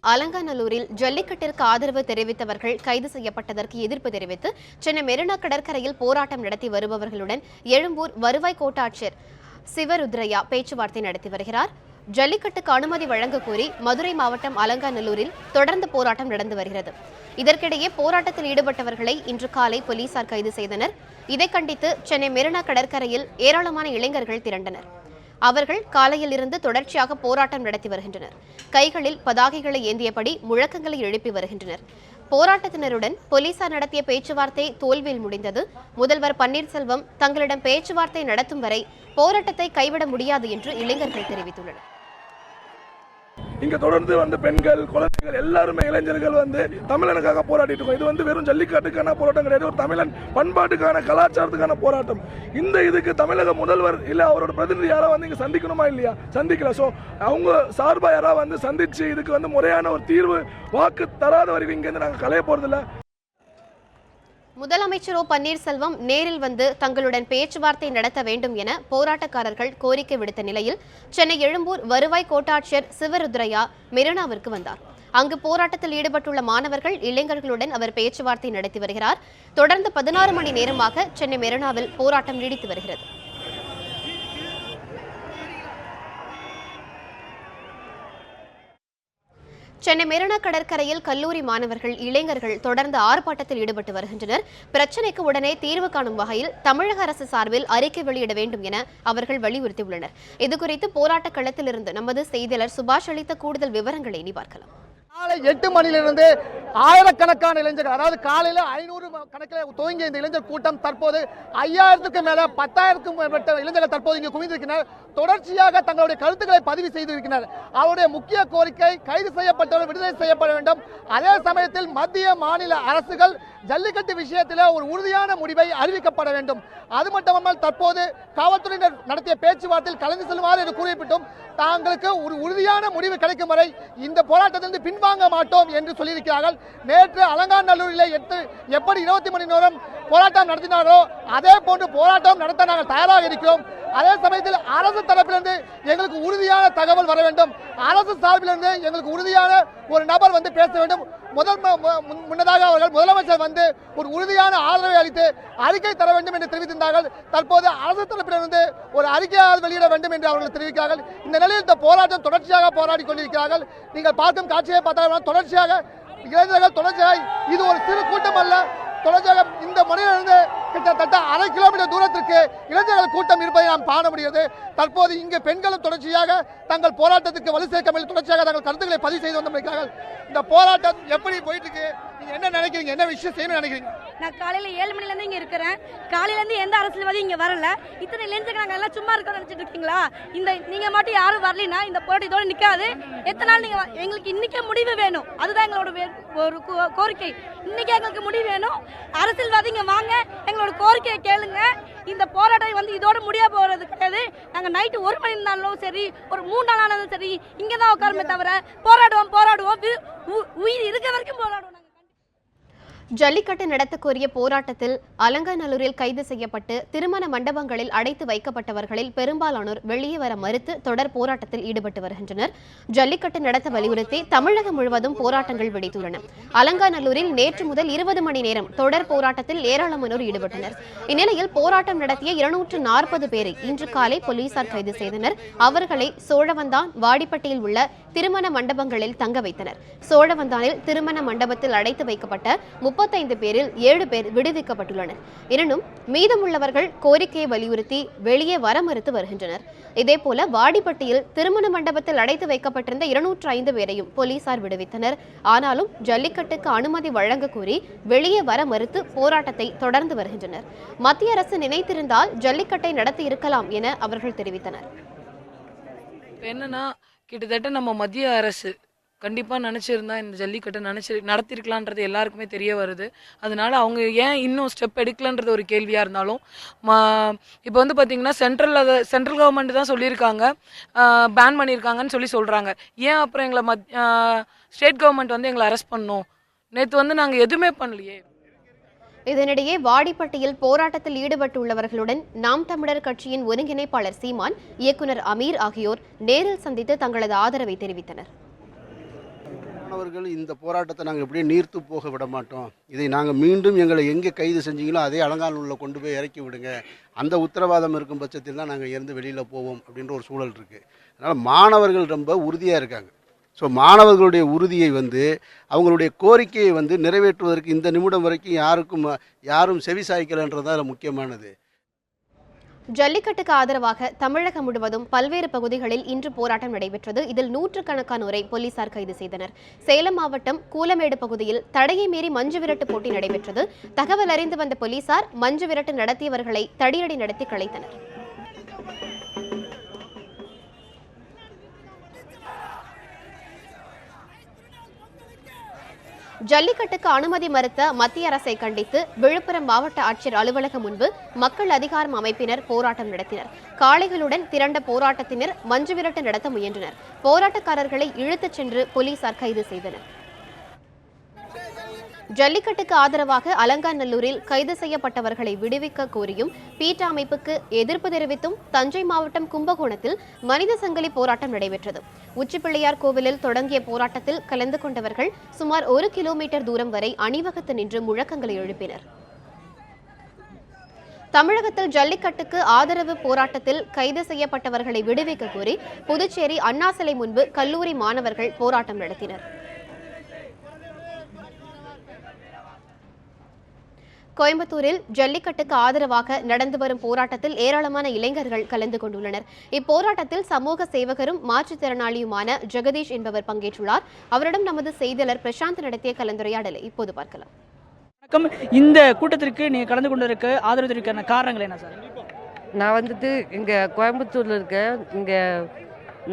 அலங்காநல்லூரில் ஜல்லிக்கட்டிற்கு ஆதரவு தெரிவித்தவர்கள் கைது செய்யப்பட்டதற்கு எதிர்ப்பு தெரிவித்து சென்னை மெரினா கடற்கரையில் போராட்டம் நடத்தி வருபவர்களுடன் எழும்பூர் வருவாய் கோட்டாட்சியர் சிவருத்ரையா பேச்சுவார்த்தை நடத்தி வருகிறார். ஜல்லிக்கட்டுக்கு அனுமதி வழங்க கோரி மதுரை மாவட்டம் அலங்காநல்லூரில் தொடர்ந்து போராட்டம் நடந்து வருகிறது. இதற்கிடையே போராட்டத்தில் ஈடுபட்டவர்களை இன்று காலை போலீசார் கைது செய்தனர். இதை கண்டித்து சென்னை மெரினா கடற்கரையில் ஏராளமான இளைஞர்கள் திரண்டனர். அவர்கள் காலையில் இருந்து தொடர்ச்சியாக போராட்டம் நடத்தி வருகின்றனர். கைகளில் பதாகைகளை ஏந்தியபடி முழக்கங்களை எழுப்பி வருகின்றனர். போராட்டத்தினருடன் போலீசார் நடத்திய பேச்சுவார்த்தை தோல்வியில் முடிந்தது. முதல்வர் பன்னீர்செல்வம் தங்களிடம் பேச்சுவார்த்தை நடத்தும் வரை போராட்டத்தை கைவிட முடியாது என்று இளைஞர்கள் தெரிவித்துள்ளனர். இங்க தொடர்ந்து பெண்கள், குழந்தைகள் எல்லாருமே இளைஞர்கள் தமிழனுக்காக போராடிட்டு இருக்கோம். இது வெறும் ஜல்லிக்கட்டுக்கான போராட்டம் கிடையாது, ஒரு தமிழன் பண்பாட்டுக்கான கலாச்சாரத்துக்கான போராட்டம். இதுக்கு தமிழக முதல்வர் இல்ல அவரோட பிரதிநிதி யாரா இங்க சந்திக்கணுமா இல்லையா? சந்திக்கல. சோ அவங்க சார்பா யாரா சந்திச்சு இதுக்கு முறையான ஒரு தீர்வு வாக்கு தராத வரைக்கும் இங்க நாங்க கலைய போறதில்ல. முதலமைச்சர் பன்னீர்செல்வம் நேரில் தங்களுடன் பேச்சுவார்த்தை நடத்த வேண்டும் என போராட்டக்காரர்கள் கோரிக்கை விடுத்த நிலையில் சென்னை எழும்பூர் வருவாய் கோட்டாட்சியர் சிவருத்ரையா மெரினாவிற்கு வந்தார். அங்கு போராட்டத்தில் ஈடுபட்டுள்ள மாணவர்கள், இளைஞர்களுடன் அவர் பேச்சுவார்த்தை நடத்தி வருகிறார். தொடர்ந்து 16 மணி நேரமாக சென்னை மெரினாவில் போராட்டம் நீடித்து வருகிறது. சென்னை மெரினா கடற்கரையில் கல்லூரி மாணவர்கள், இளைஞர்கள் தொடர்ந்து ஆர்ப்பாட்டத்தில் ஈடுபட்டு வருகின்றனர். பிரச்சினைக்கு உடனே தீர்வு காணும் வகையில் தமிழக அரசு சார்பில் அறிக்கை வெளியிட வேண்டும் என அவர்கள் வலியுறுத்தியுள்ளனர். இதுகுறித்து போராட்ட களத்திலிருந்து நமது செய்தியாளர் சுபாஷ் அளித்த கூடுதல் விவரங்களை இனி பார்க்கலாம். காலை 8 மணியிலிருந்து ஆயிரக்கணக்கான இளைஞர்கள், அதாவது காலையில் 500 கணக்கில் துவங்கிய இந்த இளைஞர் கூட்டம் தற்போது 5000க்கும் மேல 10,000க்கும் மேற்பட்ட இளைஞர்கள் தற்போது இங்கு குவிந்திருக்கிறார். தொடர்ச்சியாக தங்களுடைய கருத்துக்களை பதிவு செய்திருக்கிறார். அவருடைய முக்கிய கோரிக்கை கைது செய்யப்பட்டவர்கள் விடுதலை செய்யப்பட வேண்டும். அதே சமயத்தில் மத்திய மாநில அரசுகள் ஜல்லிக்கட்டு விஷயத்தில் ஒரு உறுதியான முடிவை அறிவிக்கப்பட வேண்டும். அது மட்டுமல்லாமல் தற்போது காவல்துறையினர் நடத்திய பேச்சுவார்த்தையில் கலந்து செல்லுமாறு என்று குறிப்பிட்டும் தாங்களுக்கு ஒரு உறுதியான முடிவு கிடைக்கும் வரை இந்த போராட்டத்திலிருந்து பின்வாங்க மாட்டோம் என்று சொல்லியிருக்கிறார்கள். நேற்று அலங்காநல்லூரில் எப்படி 20 மணி நேரம் போராட்டம் நடத்தினாரோ அதே போன்று போராட்டம் நடத்த நாங்கள் தயாராக இருக்கிறோம். அதே சமயத்தில் அரசு தரப்பிலிருந்து எங்களுக்கு உறுதியான தகவல் வர வேண்டும். அரசு சார்பிலிருந்து எங்களுக்கு உறுதியான ஒரு நபர் பேச வேண்டும். முன்னதாக அவர்கள் முதலமைச்சர் ஒரு உறுதியான ஆதரவை அளித்து அறிக்கை தர வேண்டும் என்று தெரிவித்திருந்தார்கள். தற்போது அரசு தரப்பிலிருந்து ஒரு அறிக்கையாக வெளியிட வேண்டும் என்று அவர்கள் தெரிவிக்கிறார்கள். இந்த நிலையில் இந்த போராட்டம் தொடர்ச்சியாக போராடி கொண்டிருக்கிறார்கள். நீங்கள் பார்க்கும் காட்சியை பார்த்தால் தொடர்ச்சியாக இளைஞர்கள் இது ஒரு சிறு கூட்டம் அல்ல, தொடர்ச்சியாக இந்த மணியிலிருந்து கிட்டத்தட்ட 1/2 கிலோமீட்டர் தூரத்திற்கு இளைஞர்கள் கூட்டம் இருப்பதை நாம் காண முடிகிறது. தற்போது இங்கு பெண்களும் தொடர்ச்சியாக தங்கள் போராட்டத்துக்கு வலு சேர்க்க தொடர்ச்சியாக தங்கள் கருத்துக்களை பதிவு செய்து வந்திருக்கிறார்கள். இந்த போராட்டம் எப்படி போயிட்டு இருக்கு, நீங்க என்ன நினைக்கிறீங்க, என்ன விஷயம் செய்யணும்னு நினைக்கிறீங்க? நான் காலையில 7 மணிலேருந்து இங்க இருக்கிறேன். காலையிலேருந்து எந்த அரசியல்வாதி இங்க வரல. இத்தனை இளைஞர்கள் நாங்கள் எல்லாம் சும்மா இருக்கோம்னு நினைச்சிட்டு இருக்கீங்களா? நீங்க மட்டும் யாரும் வரலினா இந்த போராட்டம் இதோட நிக்காது. எத்தனை நாள் நீங்க எங்களுக்கு இன்னைக்கே முடிவு வேணும். அதுதான் எங்களோட ஒரு கோரிக்கை. இன்னைக்கு எங்களுக்கு முடிவு வேணும். அரசியல்வாதிங்க வாங்க, எங்களோட கோரிக்கையை கேளுங்க. இந்த போராட்டம் இதோட முடிய போறது கிடையாது. நாங்க நைட்டு 1 மணி இருந்தாலும் சரி, ஒரு 3 நாள் ஆனாலும் சரி, இங்கதான் உட்காருமே தவிர போராடுவோம். உயிர் இருக்க வரைக்கும் போராடுவோம். ஜல்லிக்கட்டு நடத்த கோரிய போராட்டத்தில் அலங்காநல்லூரில் கைது செய்யப்பட்டு திருமண மண்டபங்களில் அடைத்து வைக்கப்பட்டவர்களில் பெரும்பாலானோர் வெளியே வர மறுத்து தொடர் போராட்டத்தில் ஈடுபட்டு வருகின்றனர். ஜல்லிக்கட்டு நடத்த வலியுறுத்தி தமிழகம் முழுவதும் போராட்டங்கள் வெடித்துள்ளன. அலங்காநல்லூரில் நேற்று முதல் 20 மணி நேரம் தொடர் போராட்டத்தில் ஏராளமானோர் ஈடுபட்டனர். இந்நிலையில் போராட்டம் நடத்திய 240 பேரை இன்று காலை போலீசார் கைது செய்தனர். அவர்களை சோழவந்தான், வாடிப்பட்டியில் உள்ள திருமண மண்டபங்களில் தங்க வைத்தனர். சோழவந்தானில் திருமண மண்டபத்தில் அடைத்து வைக்கப்பட்ட 35 பேரில் 7 பேர் விடுவிக்கப்பட்டுள்ளனர். எனினும் மீதமுள்ளவர்கள் கோரிக்கையை வலியுறுத்தி வெளியே வர மறுத்து வருகின்றனர். இதேபோல வாடிப்பட்டியில் திருமண மண்டபத்தில் அடைத்து வைக்கப்பட்டிருந்த 205 பேரையும் போலீசார் விடுவித்தனர். ஆனாலும் ஜல்லிக்கட்டுக்கு அனுமதி வழங்க கோரி வெளியே வர மறுத்து போராட்டத்தை தொடர்ந்து வருகின்றனர். மத்திய அரசு நினைத்திருந்தால் ஜல்லிக்கட்டை நடத்தி இருக்கலாம் என அவர்கள் தெரிவித்தனர். என்னன்னா கிட்டத்தட்ட நம்ம மத்திய அரசு கண்டிப்பாக நினச்சிருந்தா இந்த ஜல்லிக்கட்டை நடத்திருக்கலான்றது எல்லாருக்குமே தெரிய வருது. அதனால அவங்க ஏன் இன்னும் ஸ்டெப் எடுக்கலன்றது ஒரு கேள்வியாக இருந்தாலும், இப்போ பார்த்திங்கன்னா சென்ட்ரல் கவர்மெண்ட் தான் சொல்லியிருக்காங்க, பேன் பண்ணியிருக்காங்கன்னு சொல்கிறாங்க. ஏன் அப்புறம் எங்களை ஸ்டேட் கவர்மெண்ட் எங்களை அரெஸ்ட் பண்ணணும்? நேற்று நாங்கள் எதுவுமே பண்ணலையே. இதனிடையே வாடிப்பட்டியில் போராட்டத்தில் ஈடுபட்டுள்ளவர்களுடன் நாம் தமிழர் கட்சியின் ஒருங்கிணைப்பாளர் சீமான், இயக்குனர் அமீர் ஆகியோர் நேரில் சந்தித்து தங்களது ஆதரவை தெரிவித்தனர். மாணவர்கள் இந்த போராட்டத்தை நாங்கள் எப்படியே நீர்த்து போக விட மாட்டோம். இதை நாங்கள் மீண்டும் எங்களை எங்கே கைது செஞ்சீங்களோ அதே அலங்காநல்லூரில் கொண்டு போய் இறக்கி விடுங்க. அந்த உத்தரவாதம் இருக்கும் பட்சத்தில் தான் நாங்கள் இருந்து வெளியில் போவோம் அப்படின்ற ஒரு சூழல் இருக்குது. அதனால் மாணவர்கள் ரொம்ப உறுதியாக இருக்காங்க. ஸோ மாணவர்களுடைய உறுதியை அவங்களுடைய கோரிக்கையை நிறைவேற்றுவதற்கு இந்த நிமிடம் வரைக்கும் யாரும் செவி சாய்க்கலைன்றது தான் முக்கியமானது. ஜல்லிக்கட்டுக்கு ஆதரவாக தமிழகம் முழுவதும் பல்வேறு பகுதிகளில் இன்று போராட்டம் நடைபெற்றது. இதில் நூற்றுக்கணக்கானோரை போலீசார் கைது செய்தனர். சேலம் மாவட்டம் கூலமேடு பகுதியில் தடையை மீறி மஞ்சு விரட்டு போட்டி நடைபெற்றது. தகவல் அறிந்து வந்த போலீசார் மஞ்சு விரட்டு நடத்தியவர்களை தடியடி நடத்தி கலைத்தனர். ஜல்லிக்கட்டுக்கு அனுமதி மறுத்த மத்திய அரசை கண்டித்து விழுப்புரம் மாவட்ட ஆட்சியர் அலுவலகம் முன்பு மக்கள் அதிகாரம் அமைப்பினர் போராட்டம் நடத்தினர். காளைகளுடன் திரண்ட போராட்டத்தினர் மஞ்சு விரட்டு நடத்த முயன்றனர். போராட்டக்காரர்களை இழுத்துச் சென்று போலீசார் கைது செய்தனர். ஜல்லிக்கட்டுக்கு ஆதரவாக அலங்காநல்லூரில் கைது செய்யப்பட்டவர்களை விடுவிக்க கோரியும் பீட்டா அமைப்புக்கு எதிர்ப்பு தெரிவித்தும் தஞ்சை மாவட்டம் கும்பகோணத்தில் மனித சங்கிலி போராட்டம் நடைபெற்றது. உச்சிப்பிள்ளையார் கோவிலில் தொடங்கிய போராட்டத்தில் கலந்து கொண்டவர்கள் சுமார் 1 கிலோமீட்டர் தூரம் வரை அணிவகுத்து நின்று முழக்கங்களை எழுப்பினர். தமிழகத்தில் ஜல்லிக்கட்டுக்கு ஆதரவு போராட்டத்தில் கைது செய்யப்பட்டவர்களை விடுவிக்க கோரி புதுச்சேரி அண்ணா சிலை முன்பு கல்லூரி மாணவர்கள் போராட்டம் நடத்தினர். கோயம்புத்தூரில் ஜல்லிக்கட்டுக்கு ஆதரவாக நடந்து வரும் போராட்டத்தில் ஏராளமான இளைஞர்கள் கலந்து கொண்டுள்ளனர். இப்போராட்டத்தில் சமூக சேவகரும் மாற்றுத்திறனாளியுமான ஜெகதீஷ் என்பவர் பங்கேற்றுள்ளார். அவரிடம் நமது செய்தியாளர் பிரசாந்த் நடத்திய கலந்துரையாடலை இப்போது பார்க்கலாம். வணக்கம். இந்த கூட்டத்திற்கு நீங்க கலந்து கொண்டிருக்க ஆதரவு தெரிவிக்கிற காரணங்கள் என்ன சார்? நான் இங்கே கோயம்புத்தூரில் இருக்கேன். இங்கே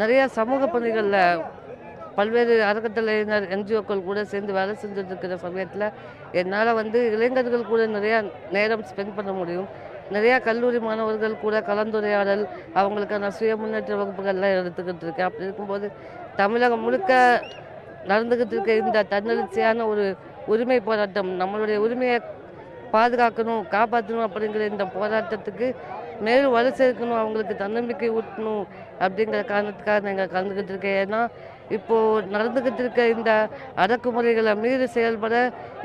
நிறைய சமூக பணிகளில் பல்வேறு அறக்கட்டளையினர் என்ஜிஓக்கள் கூட சேர்ந்து வேலை செஞ்சுட்டு இருக்கிற சமயத்தில் என்னால் இளைஞர்கள் கூட நிறையா நேரம் ஸ்பெண்ட் பண்ண முடியும். நிறையா கல்லூரி மாணவர்கள் கூட கலந்துரையாடல், அவங்களுக்கான சுய முன்னேற்ற வகுப்புகள்லாம் எடுத்துக்கிட்டு இருக்கேன். அப்படி இருக்கும்போது தமிழகம் முழுக்க நடந்துக்கிட்டு இருக்க இந்த தன்னெழுச்சியான ஒரு உரிமை போராட்டம், நம்மளுடைய உரிமையை பாதுகாக்கணும், காப்பாற்றணும் அப்படிங்கிற இந்த போராட்டத்துக்கு மேலும் வலு சேர்க்கணும், அவங்களுக்கு தன்னம்பிக்கை ஊட்டணும் அப்படிங்கிற காரணத்துக்காக நாங்கள் கலந்துக்கிட்டு இருக்கேன். ஏன்னா இப்போது நடந்துக்கிட்டு இருக்க இந்த அடக்குமுறைகளை மீறி செயல்பட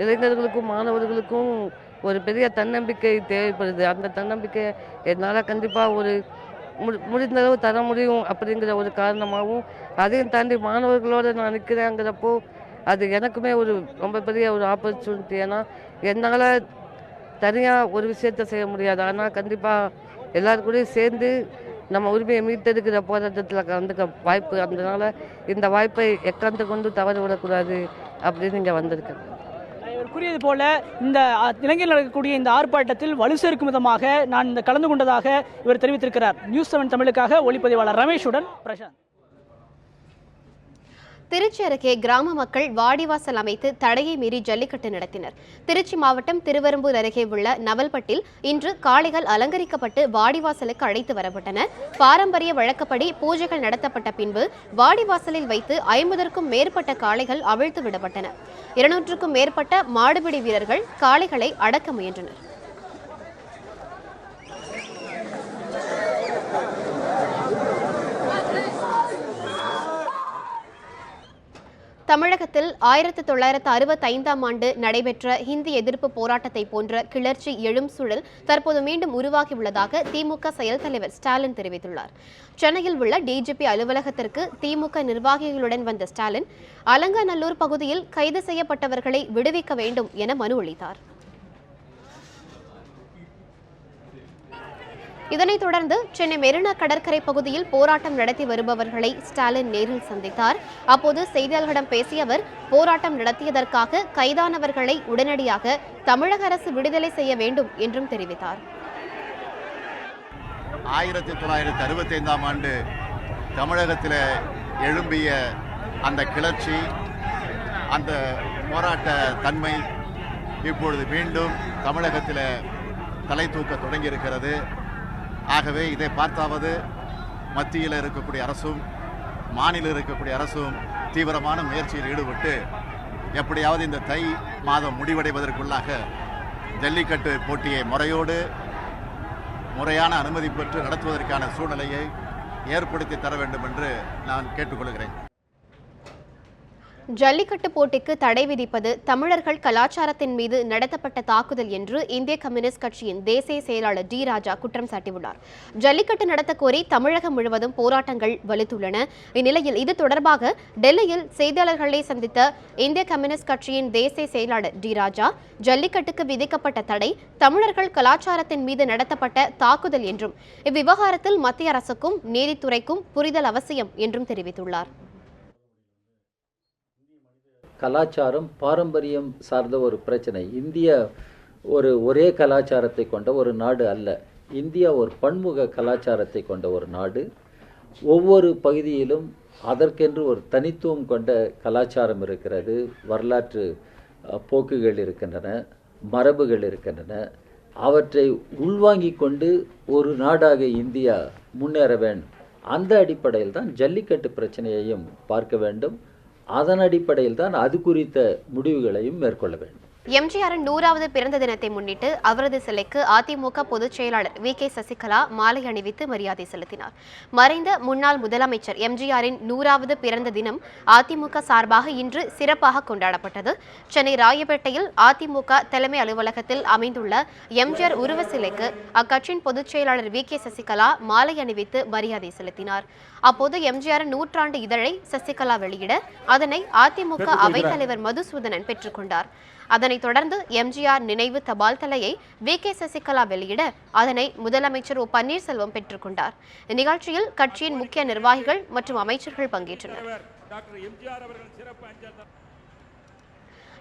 இளைஞர்களுக்கும் மாணவர்களுக்கும் ஒரு பெரிய தன்னம்பிக்கை தேவைப்படுது. அந்த தன்னம்பிக்கை என்னால் கண்டிப்பாக ஒரு முடிந்தளவு தர முடியும் அப்படிங்கிற ஒரு காரணமாகவும், அதையும் தாண்டி மாணவர்களோடு நான் நிற்கிறேங்கிறப்போ அது எனக்குமே ஒரு ரொம்ப பெரிய ஒரு ஆப்பர்ச்சுனிட்டி. ஏன்னா என்னால் தனியாக ஒரு விஷயத்தை செய்ய முடியாது. ஆனால் கண்டிப்பாக எல்லாரும் கூட சேர்ந்து நம்ம உரிமையை மீட்டெடுக்கிற போராட்டத்தில் கலந்துக்க வாய்ப்பு, அதனால இந்த வாய்ப்பை எக்காந்து கொண்டு தவறு விடக்கூடாது அப்படின்னு இங்கே வந்திருக்கேன். இவர் கூறியது போல இந்த இலங்கையில் நடக்கக்கூடிய இந்த ஆர்ப்பாட்டத்தில் வலு சேர்க்கும் விதமாக நான் இந்த கலந்து கொண்டதாக இவர் தெரிவித்திருக்கிறார். நியூஸ் 7 தமிழுக்காக ஒளிப்பதிவாளர் ரமேஷுடன் பிரசாந்த். திருச்சி அருகே கிராம மக்கள் வாடிவாசல் அமைத்து தடையை மீறி ஜல்லிக்கட்டு நடத்தினர். திருச்சி மாவட்டம் திருவெரும்பூர் அருகே உள்ள நவல்பட்டில் இன்று காளைகள் அலங்கரிக்கப்பட்டு வாடிவாசலுக்கு அழைத்து வரப்பட்டன. பாரம்பரிய வழக்கப்படி பூஜைகள் நடத்தப்பட்ட பின்பு வாடிவாசலில் வைத்து 50க்கும் மேற்பட்ட காளைகள் அவிழ்த்து விடப்பட்டன. 200க்கும் மேற்பட்ட மாடுபிடி வீரர்கள் காளைகளை அடக்க முயன்றனர். தமிழகத்தில் 1965ஆம் ஆண்டு நடைபெற்ற ஹிந்தி எதிர்ப்பு போராட்டத்தை போன்ற கிளர்ச்சி எழும் சூழல் தற்போது மீண்டும் உருவாகியுள்ளதாக திமுக செயல் தலைவர் ஸ்டாலின் தெரிவித்துள்ளார். சென்னையில் உள்ள டிஜிபி அலுவலகத்திற்கு திமுக நிர்வாகிகளுடன் வந்த ஸ்டாலின் அலங்காநல்லூர் பகுதியில் கைது செய்யப்பட்டவர்களை விடுவிக்க வேண்டும் என மனு அளித்தார். இதனைத் தொடர்ந்து சென்னை மெரினா கடற்கரை பகுதியில் போராட்டம் நடத்தி வருபவர்களை ஸ்டாலின் நேரில் சந்தித்தார். அப்போது செய்தியாளர்களிடம் பேசிய அவர், போராட்டம் நடத்தியதற்காக கைதானவர்களை உடனடியாக தமிழக அரசு விடுதலை செய்ய வேண்டும் என்றும் தெரிவித்தார். 1965ஆம் ஆண்டு தமிழகத்தில் எழும்பிய அந்த கிளர்ச்சி, அந்த போராட்ட தன்மை இப்பொழுது மீண்டும் தமிழகத்தில் தலை தூக்க தொடங்கியிருக்கிறது. ஆகவே இதை பார்த்தாவது மத்தியில் இருக்கக்கூடிய அரசும் மாநில இருக்கக்கூடிய அரசும் தீவிரமான முயற்சியில் ஈடுபட்டு எப்படியாவது இந்த தை மாதம் முடிவடைவதற்குள்ளாக ஜல்லிக்கட்டு போட்டியை முறையான அனுமதி பெற்று நடத்துவதற்கான சூழ்நிலையை ஏற்படுத்தி தர வேண்டும் என்று நான் கேட்டுக்கொள்கிறேன். ஜல்லிக்கட்டு போட்டிக்கு தடை விதிப்பது தமிழர்கள் கலாச்சாரத்தின் மீது நடத்தப்பட்ட தாக்குதல் என்று இந்திய கம்யூனிஸ்ட் கட்சியின் தேசிய செயலாளர் டி ராஜா குற்றம் சாட்டியுள்ளார். ஜல்லிக்கட்டு நடத்த கோரி தமிழகம் முழுவதும் போராட்டங்கள் வலுத்துள்ளன. இந்நிலையில் இது தொடர்பாக டெல்லியில் செய்தியாளர்களை சந்தித்த இந்திய கம்யூனிஸ்ட் கட்சியின் தேசிய செயலாளர் டி ராஜா, ஜல்லிக்கட்டுக்கு விதிக்கப்பட்ட தடை தமிழர்கள் கலாச்சாரத்தின் மீது நடத்தப்பட்ட தாக்குதல் என்றும் இவ்விவகாரத்தில் மத்திய அரசுக்கும் நீதித்துறைக்கும் புரிதல் அவசியம் என்றும் தெரிவித்துள்ளார். கலாச்சாரம் பாரம்பரியம் சார்ந்த ஒரு பிரச்சனை. இந்தியா ஒரே கலாச்சாரத்தை கொண்ட ஒரு நாடு அல்ல. இந்தியா ஒரு பன்முக கலாச்சாரத்தை கொண்ட ஒரு நாடு. ஒவ்வொரு பகுதியிலும் அதற்கென்று ஒரு தனித்துவம் கொண்ட கலாச்சாரம் இருக்கிறது. வரலாற்று போக்குகள் இருக்கின்றன, மரபுகள் இருக்கின்றன. அவற்றை உள்வாங்கிக் கொண்டு ஒரு நாடாக இந்தியா முன்னேற வேண்டும். அந்த அடிப்படையில் தான் ஜல்லிக்கட்டு பிரச்சனையையும் பார்க்க வேண்டும். அதன் அடிப்படையில் தான் அது குறித்த முடிவுகளையும் மேற்கொள்ள வேண்டும். எம்ஜிஆரின் 100வது பிறந்த தினத்தை முன்னிட்டு அவரது சிலைக்கு அதிமுக பொதுச் செயலாளர் வி.கே. சசிகலா மாலை அணிவித்து மரியாதை செலுத்தினார். மறைந்த முன்னாள் முதலமைச்சர் எம்ஜிஆரின் 100வது பிறந்த தினம் அதிமுக சார்பாக இன்று சிறப்பாக கொண்டாடப்பட்டது. சென்னை ராயப்பேட்டையில் அதிமுக தலைமை அலுவலகத்தில் அமைந்துள்ள எம்ஜிஆர் உருவ சிலைக்கு அக்கட்சியின் பொதுச் செயலாளர் வி.கே. சசிகலா மாலை அணிவித்து மரியாதை செலுத்தினார். அப்போது எம்ஜிஆரின் 100ஆண்டு இதழை சசிகலா வெளியிட அதனை அதிமுக அவைத்தலைவர் மதுசூதனன் பெற்றுக்கொண்டார். அதனைத் தொடர்ந்து எம்ஜிஆர் நினைவு தபால் தலையை வி.கே. சசிகலா வெளியிட அதனை முதலமைச்சர் ஓ பன்னீர்செல்வம் பெற்றுக்கொண்டார். இந்நிகழ்ச்சியில் கட்சியின் முக்கிய நிர்வாகிகள் மற்றும் அமைச்சர்கள் பங்கேற்றனர்.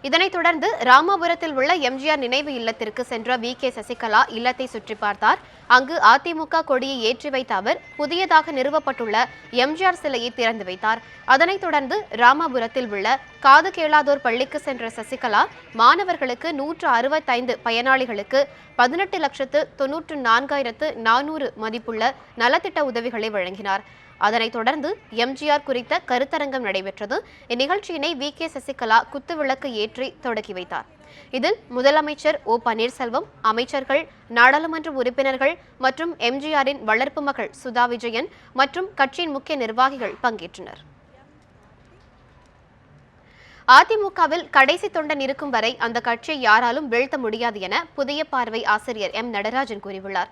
இதனைத் தொடர்ந்து ராமாபுரத்தில் உள்ள எம்ஜிஆர் நினைவு இல்லத்திற்கு சென்ற வி.கே. சசிகலா இல்லத்தை சுற்றி பார்த்தார். அங்கு அதிமுக கொடியை ஏற்றி வைத்த அவர் புதியதாக நிறுவப்பட்டுள்ள எம்ஜிஆர் சிலையை திறந்து வைத்தார். அதனைத் தொடர்ந்து ராமாபுரத்தில் உள்ள காது கேளாதோர் பள்ளிக்கு சென்ற சசிகலா மாணவர்களுக்கு 165 பயனாளிகளுக்கு 18,94,400 மதிப்புள்ள நலத்திட்ட உதவிகளை வழங்கினார். அதனைத் தொடர்ந்து எம்ஜிஆர் குறித்த கருத்தரங்கம் நடைபெற்றது. இந்நிகழ்ச்சியினை வி.கே. சசிகலா குத்துவிளக்கு ஏற்றி தொடக்கி வைத்தார். இதில் முதலமைச்சர் ஓ பன்னீர்செல்வம், அமைச்சர்கள், நாடாளுமன்ற உறுப்பினர்கள் மற்றும் எம்ஜிஆரின் வளர்ப்பு மகள் சுதா விஜயன் மற்றும் கட்சியின் முக்கிய நிர்வாகிகள் பங்கேற்றனர். அதிமுகவில் கடைசி தொண்டன் இருக்கும் வரை அந்த கட்சியை யாராலும் வீழ்த்த முடியாது என புதிய பார்வை ஆசிரியர் எம் நடராஜன் கூறியுள்ளார்.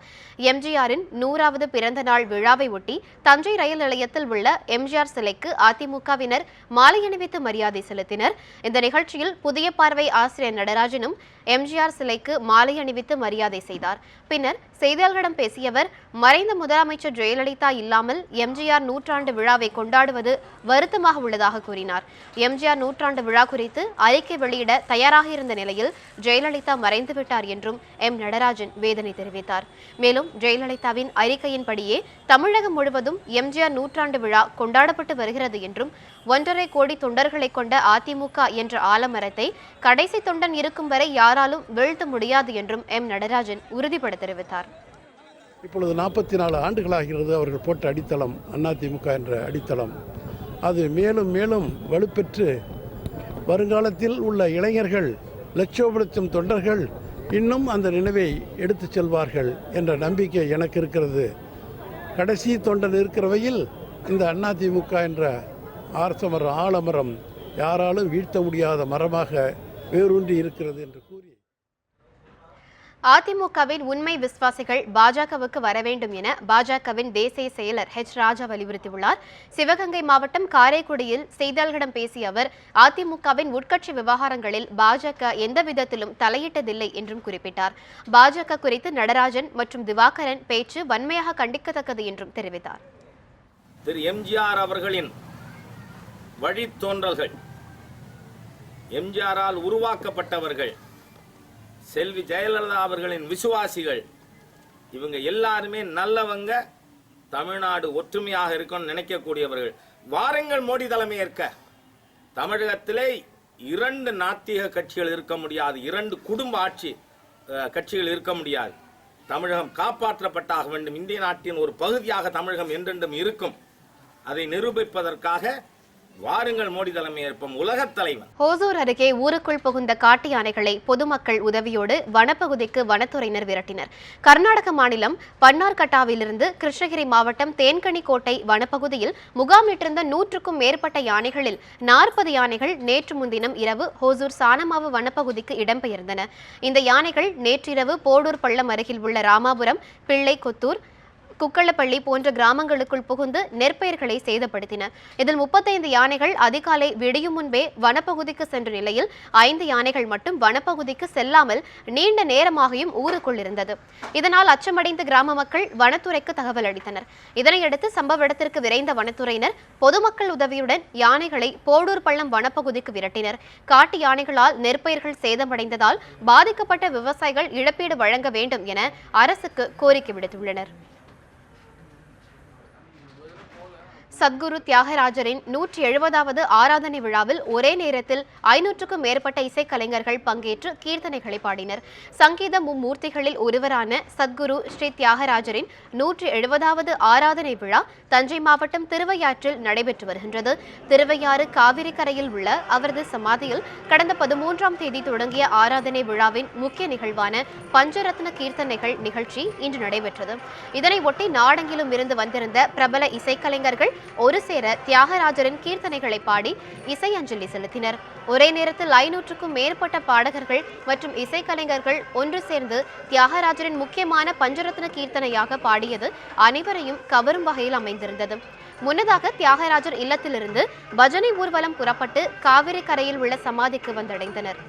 எம்ஜிஆரின் 100வது பிறந்த நாள் விழாவை ஒட்டி தஞ்சை ரயில் நிலையத்தில் உள்ள எம்ஜிஆர் சிலைக்கு அதிமுகவினர் மாலை அணிவித்து மரியாதை செலுத்தினர். இந்த நிகழ்ச்சியில் புதிய பார்வை ஆசிரியர் நடராஜனும் எம்ஜிஆர் சிலைக்கு மாலை அணிவித்து மரியாதை செய்தார். பின்னர் செய்தியாளர்களிடம் பேசிய அவர், மறைந்த முதலமைச்சர் ஜெயலலிதா இல்லாமல் எம்ஜிஆர் 100ஆண்டு விழாவை கொண்டாடுவது வருத்தமாக உள்ளதாக கூறினார். எம்ஜிஆர் 100ஆண்டு விழா குறித்து அறிக்கை வெளியிட தயாராக இருந்த நிலையில் ஜெயலலிதா மறைந்துவிட்டார் என்றும் எம் நடராஜன் வேதனை தெரிவித்தார். மேலும் ஜெயலலிதாவின் அறிக்கையின்படியே தமிழகம் முழுவதும் எம்ஜிஆர் 100ஆண்டு விழா கொண்டாடப்பட்டு வருகிறது என்றும் 1.5 கோடி தொண்டர்களை கொண்ட அதிமுக என்ற ஆலமரத்தை கடைசி தொண்டன் இருக்கும் வரை யாராலும் வீழ்த்த முடியாது என்றும் எம் நடராஜன் உறுதிபட தெரிவித்தார். இப்பொழுது 44 ஆண்டுகளாகிறது அவர்கள் போட்ட அடித்தளம், அதிமுக என்ற அடித்தளம். அது மேலும் மேலும் வலுப்பெற்று வருங்காலத்தில் உள்ள இளைஞர்கள், லட்சோபலட்சம் தொண்டர்கள் இன்னும் அந்த நினைவை எடுத்து செல்வார்கள் என்ற நம்பிக்கை எனக்கு இருக்கிறது. கடைசி தொண்டன் இருக்கிறவையில் இந்த அதிமுக என்ற ஆர்சமரம், ஆலமரம் யாராலும் வீழ்த்த முடியாத மரமாக வேரூன்றி இருக்கிறது என்று கூறி அதிமுகவின் உண்மை விசுவாசிகள் பாஜகவுக்கு வர வேண்டும் என பாஜகவின் தேசிய செயலர் ஹெச் ராஜா வலியுறுத்தியுள்ளார். சிவகங்கை மாவட்டம் காரைக்குடியில் செய்தியாளர்களிடம் பேசிய அவர், அதிமுகவின் உட்கட்சி விவகாரங்களில் பாஜக எந்த விதத்திலும் தலையிட்டதில்லை என்றும் குறிப்பிட்டார். பாஜக குறித்து நடராஜன் மற்றும் திவாகரன் பேச்சு வன்மையாக கண்டிக்கத்தக்கது என்றும் தெரிவித்தார். திரு எம்ஜிஆர் அவர்களின் வழித்தோன்றல்கள், எம்ஜிஆரால் உருவாக்கப்பட்டவர்கள், செல்வி ஜெயலலிதா அவர்களின் விசுவாசிகள், இவங்க எல்லாருமே நல்லவங்க, தமிழ்நாடு ஒற்றுமையாக இருக்கும்னு நினைக்கக்கூடியவர்கள். வாருங்கள் மோடி தலைமை ஏற்க. தமிழகத்திலே 2 நாத்திக கட்சிகள் இருக்க முடியாது, 2 குடும்ப ஆட்சி கட்சிகள் இருக்க முடியாது. தமிழகம் காப்பாற்றப்பட்டாக வேண்டும். இந்திய நாட்டின் ஒரு பகுதியாக தமிழகம் என்றென்றும் இருக்கும். அதை நிரூபிப்பதற்காக வாருங்கள் மோடி தலைமை ஏற்போம், உலகத் தலைவன். ஹோசூர் அருகே ஊருக்குள் புகுந்த காட்டு யானைகளை பொதுமக்கள் உதவியோடு வனப்பகுதிக்கு வனத்துறையினர் விரட்டினர். கர்நாடக மாநிலம் பன்னார்கட்டாவிலிருந்து கிருஷ்ணகிரி மாவட்டம் தேன்கனிக்கோட்டை வனப்பகுதியில் முகாமிட்டிருந்த 100க்கும் மேற்பட்ட யானைகளில் 40 யானைகள் நேற்று முன்தினம் இரவு ஹோசூர் சானமாவு வனப்பகுதிக்கு இடம்பெயர்ந்தன. இந்த யானைகள் நேற்றிரவு போடூர் பள்ளம் அருகில் உள்ள ராமாபுரம், பிள்ளை கொத்தூர், குக்களப்பள்ளி போன்ற கிராமங்களுக்குள் புகுந்து நெற்பயிர்களை சேதப்படுத்தின. இதில் 35 யானைகள் அதிகாலை விடியும் முன்பே வனப்பகுதிக்கு சென்ற நிலையில் 5 யானைகள் மட்டும் வனப்பகுதிக்கு செல்லாமல் நீண்ட நேரமாகியும் ஊருக்குள் இருந்தது. இதனால் அச்சமடைந்த கிராம மக்கள் வனத்துறைக்கு தகவல் அளித்தனர். இதனையடுத்து சம்பவ இடத்திற்கு விரைந்த வனத்துறையினர் பொதுமக்கள் உதவியுடன் யானைகளை போடூர் பள்ளம் வனப்பகுதிக்கு விரட்டினர். காட்டு யானைகளால் நெற்பயிர்கள் சேதமடைந்ததால் பாதிக்கப்பட்ட விவசாயிகள் இழப்பீடு வழங்க வேண்டும் என அரசுக்கு கோரிக்கை விடுத்துள்ளனர். சத்குரு தியாகராஜரின் 170வது ஆராதனை விழாவில் ஒரே நேரத்தில் 500க்கும் மேற்பட்ட இசைக்கலைஞர்கள் பங்கேற்று கீர்த்தனைகளை பாடினர். சங்கீத மும்மூர்த்திகளில் ஒருவரான சத்குரு ஸ்ரீ தியாகராஜரின் 170வது ஆராதனை விழா தஞ்சை மாவட்டம் திருவையாற்றில் நடைபெற்று வருகின்றது. திருவையாறு காவிரி கரையில் உள்ள அவரது சமாதியில் கடந்த 13ஆம் தேதி தொடங்கிய ஆராதனை விழாவின் முக்கிய நிகழ்வான பஞ்சரத்ன கீர்த்தனைகள் நிகழ்ச்சி இன்று நடைபெற்றது. இதனை ஒட்டி நாடெங்கிலும் இருந்து வந்திருந்த பிரபல இசைக்கலைஞர்கள் ஒரு சேர தியாகராஜரின் கீர்த்தனைகளை பாடி இசை அஞ்சலி செலுத்தினர். ஒரே நேரத்தில் 500க்கும் மேற்பட்ட பாடகர்கள் மற்றும் இசைக்கலைஞர்கள் ஒன்று சேர்ந்து தியாகராஜரின் முக்கியமான பஞ்சரத்ன கீர்த்தனையாக பாடியது அனைவரையும் கவரும் வகையில் அமைந்திருந்தது. முன்னதாக தியாகராஜர் இல்லத்திலிருந்து பஜனை ஊர்வலம் புறப்பட்டு காவிரி கரையில் உள்ள சமாதிக்கு வந்தடைந்தனர்.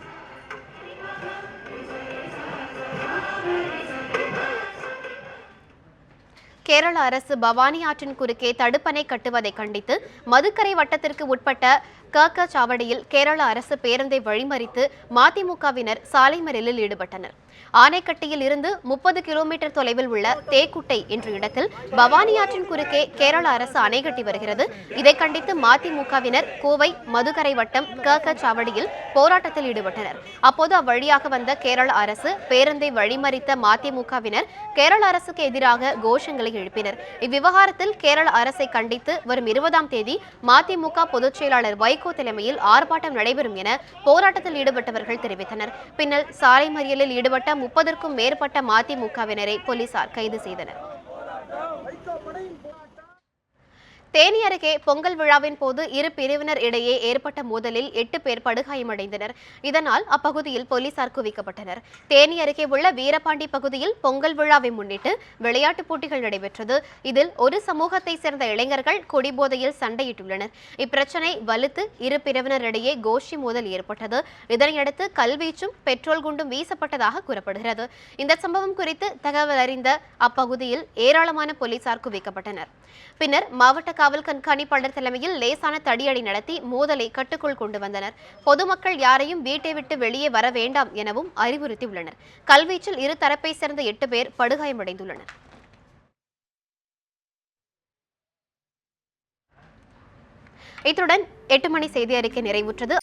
கேரள அரசு பவானி ஆற்றின் குறுக்கே தடுப்பணை கட்டுவதை கண்டித்து மதுக்கரை வட்டத்திற்கு உட்பட்ட கக சாவடியில் கேரள அரசு பேருந்தை வழிமறித்து மதிமுகவினர் சாலை மறியலில் ஈடுபட்டனர். ஆனைக்கட்டியில் இருந்து 30 கிலோமீட்டர் தொலைவில் உள்ள தேக்குட்டை என்ற இடத்தில் பவானி ஆற்றின் குறுக்கே கேரள அரசு அணை கட்டி வருகிறது. இதை கண்டித்து மதிமுகவினர் கோவை மதுக்கரை வட்டம் கக சாவடியில் போராட்டத்தில் ஈடுபட்டனர். அப்போது அவ்வழியாக வந்த கேரள அரசு பேருந்தை வழிமறித்த மதிமுகவினர் கேரள அரசுக்கு எதிராக கோஷங்களை எழுப்பினர். இவ்விவகாரத்தில் கேரள அரசை கண்டித்து வரும் 20ஆம் தேதி மதிமுக பொதுச் செயலாளர் வைகோ தலைமையில் ஆர்ப்பாட்டம் நடைபெறும் என போராட்டத்தில் ஈடுபட்டவர்கள் தெரிவித்தனர். பின்னர் சாலை மறியலில் ஈடுபட்ட 30க்கும் மேற்பட்ட மதிமுகவினரை போலீசார் கைது செய்தனர். தேனி அருகே பொங்கல் விழாவின் போது இரு பிரிவினர் இடையே ஏற்பட்ட மோதலில் 8 பேர் படுகாயமடைந்தனர். இதனால் அப்பகுதியில் போலீசார் குவிக்கப்பட்டனர். தேனி அருகே உள்ள வீரபாண்டி பகுதியில் பொங்கல் விழாவை முன்னிட்டு விளையாட்டுப் போட்டிகள் நடைபெற்றது. இதில் ஒரு சமூகத்தை சேர்ந்த இளைஞர்கள் குடிபோதையில் சண்டையிட்டுள்ளனர். இப்பிரச்சனை வலுத்து இரு பிரிவினரிடையே கோஷ்டி மோதல் ஏற்பட்டது. இதனையடுத்து கல்வீச்சும் பெட்ரோல் குண்டும் வீசப்பட்டதாக கூறப்படுகிறது. இந்த சம்பவம் குறித்து தகவல் அறிந்த அப்பகுதியில் ஏராளமான போலீசார் குவிக்கப்பட்டனர். பின்னர் மாவட்ட காவல் கண்காணிப்பாளர் தலைமையில் லேசான தடியடி நடத்தி மோதலை கட்டுக்குள் கொண்டு வந்தனர். பொதுமக்கள் யாரையும் வீட்டை விட்டு வெளியே வர வேண்டாம் எனவும் அறிவுறுத்தியுள்ளனர். கல்வீச்சில் இரு தரப்பை சேர்ந்த 8 பேர் படுகாயமடைந்துள்ளனர். இத்துடன் 8 மணி செய்தி அறிக்கை நிறைவுற்றது.